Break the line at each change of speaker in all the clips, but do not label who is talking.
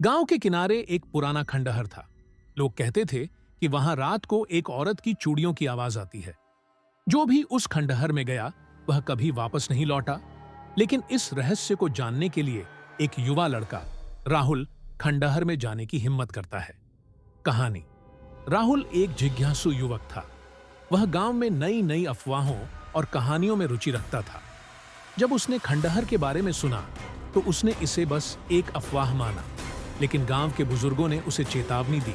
गांव के किनारे एक पुराना खंडहर था। लोग कहते थे कि वहां रात को एक औरत की चूड़ियों की आवाज आती है। जो भी उस खंडहर में गया वह कभी वापस नहीं लौटा। लेकिन इस रहस्य को जानने के लिए एक युवा लड़का राहुल खंडहर में जाने की हिम्मत करता है। कहानी। राहुल एक जिज्ञासु युवक था। वह गांव में नई नई अफवाहों और कहानियों में रुचि रखता था। जब उसने खंडहर के बारे में सुना तो उसने इसे बस एक अफवाह माना। लेकिन गांव के बुजुर्गों ने उसे चेतावनी दी,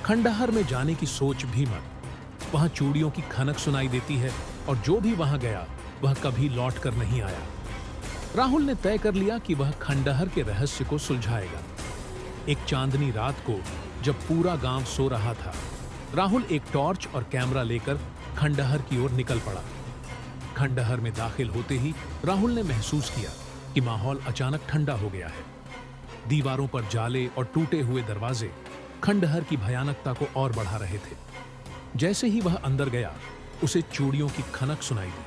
खंडहर में जाने की सोच भी मत। वहां चूड़ियों की खनक सुनाई देती है और जो भी वहां गया वह कभी लौट कर नहीं आया। राहुल ने तय कर लिया कि वह खंडहर के रहस्य को सुलझाएगा। एक चांदनी रात को जब पूरा गांव सो रहा था, राहुल एक टॉर्च और कैमरा लेकर खंडहर की ओर निकल पड़ा। खंडहर में दाखिल होते ही राहुल ने महसूस किया कि माहौल अचानक ठंडा हो गया है। दीवारों पर जाले और टूटे हुए दरवाजे खंडहर की भयानकता को और बढ़ा रहे थे। जैसे ही वह अंदर गया उसे चूड़ियों की खनक सुनाई दी।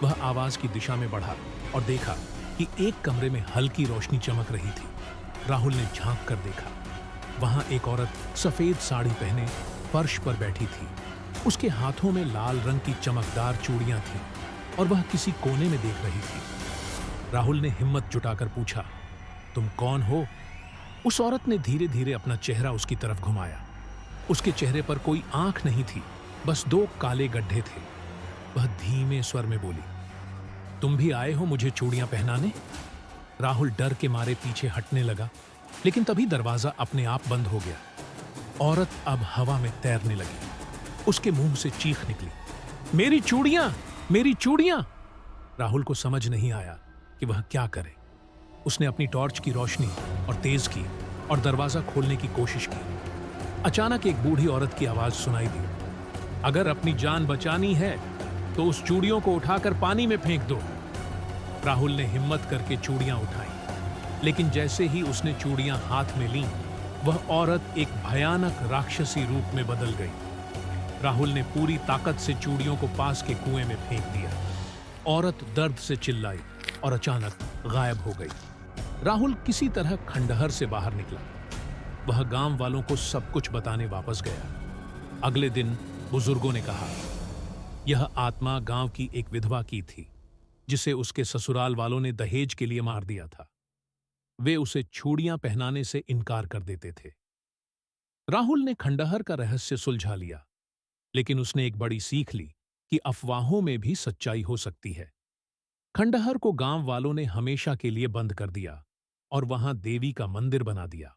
वह आवाज की दिशा में बढ़ा और देखा कि एक कमरे में हल्की रोशनी चमक रही थी। राहुल ने झांक कर देखा, वहां एक औरत सफेद साड़ी पहने फर्श पर बैठी थी। उसके हाथों में लाल रंग की चमकदार चूड़ियां थीं और वह किसी कोने में देख रही थी। राहुल ने हिम्मत जुटाकर पूछा, तुम कौन हो? उस औरत ने धीरे धीरे अपना चेहरा उसकी तरफ घुमाया। उसके चेहरे पर कोई आंख नहीं थी, बस दो काले गड्ढे थे। वह धीमे स्वर में बोली, तुम भी आए हो मुझे चूड़ियां पहनाने? राहुल डर के मारे पीछे हटने लगा, लेकिन तभी दरवाजा अपने आप बंद हो गया। औरत अब हवा में तैरने लगी। उसके मुंह से चीख निकली, मेरी चूड़ियां, मेरी चूड़ियां! राहुल को समझ नहीं आया कि वह क्या करे। उसने अपनी टॉर्च की रोशनी और तेज की और दरवाजा खोलने की कोशिश की। अचानक एक बूढ़ी औरत की आवाज सुनाई दी, अगर अपनी जान बचानी है तो उस चूड़ियों को उठाकर पानी में फेंक दो। राहुल ने हिम्मत करके चूड़ियां उठाई, लेकिन जैसे ही उसने चूड़ियां हाथ में लीं, वह औरत एक भयानक राक्षसी रूप में बदल गई। राहुल ने पूरी ताकत से चूड़ियों को पास के कुएं में फेंक दिया। औरत दर्द से चिल्लाई और अचानक गायब हो गई। राहुल किसी तरह खंडहर से बाहर निकला। वह गांव वालों को सब कुछ बताने वापस गया। अगले दिन बुजुर्गों ने कहा, यह आत्मा गांव की एक विधवा की थी, जिसे उसके ससुराल वालों ने दहेज के लिए मार दिया था। वे उसे चूड़ियां पहनाने से इनकार कर देते थे। राहुल ने खंडहर का रहस्य सुलझा लिया, लेकिन उसने एक बड़ी सीख ली कि अफवाहों में भी सच्चाई हो सकती है। खंडहर को गांव वालों ने हमेशा के लिए बंद कर दिया और वहां देवी का मंदिर बना दिया।